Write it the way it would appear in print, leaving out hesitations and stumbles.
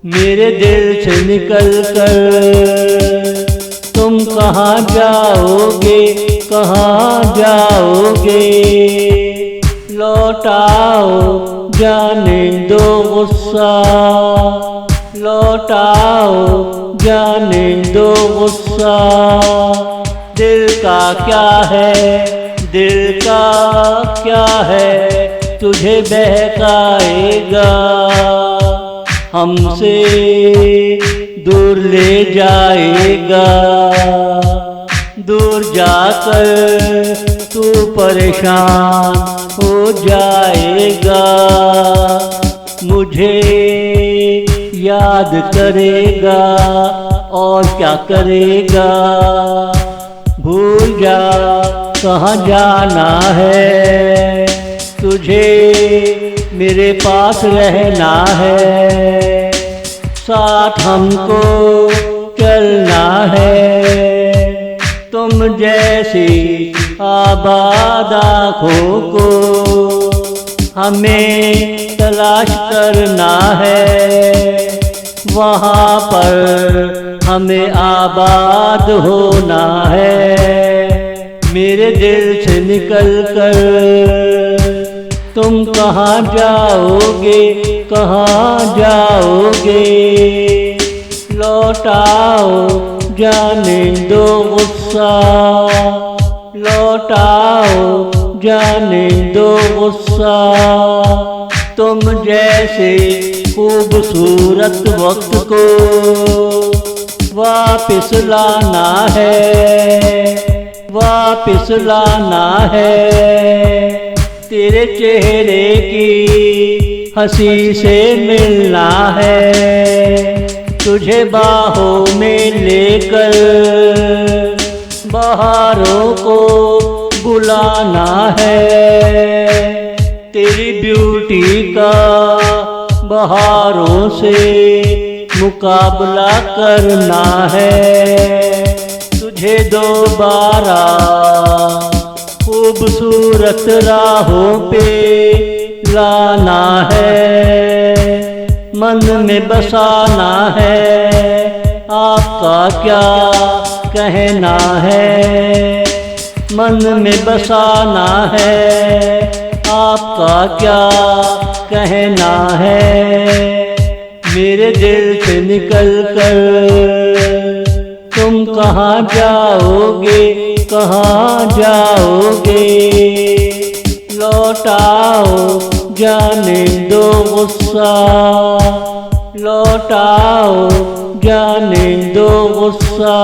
मेरे दिल से निकल कर तुम कहाँ जाओगे, कहाँ जाओगे। लौटाओ जाने दो गुस्सा, लौटाओ जाने दो गुस्सा। दिल का क्या है, दिल का क्या है, तुझे बहकाएगा, हमसे दूर ले जाएगा। दूर जाकर तू परेशान हो जाएगा, मुझे याद करेगा और क्या करेगा। भूल जा कहाँ जाना है, तुझे मेरे पास रहना है, साथ हमको चलना है। तुम जैसी आबाद आँखों को हमें तलाश करना है, वहाँ पर हमें आबाद होना है। मेरे दिल से निकल कर तुम कहाँ जाओगे, कहाँ जाओगे। लौटाओ जाने दो गुस्सा, लौटाओ जाने दो गुस्सा। तुम जैसे खूबसूरत वक्त को वापिस लाना है, वापिस लाना है। तेरे चेहरे की हंसी से मिलना है, तुझे बाहों में लेकर बहारों को बुलाना है। तेरी ब्यूटी का बहारों से मुकाबला करना है, तुझे दोबारा खूबसूरत राहों पे लाना है। मन में बसाना है, आपका क्या कहना है। मन में बसाना है, आपका क्या कहना है। मेरे दिल से निकल कर तुम कहाँ जाओगे, कहाँ जाओगे। लौटाओ जाने दो गुस्सा, लौटाओ जाने दो गुस्सा।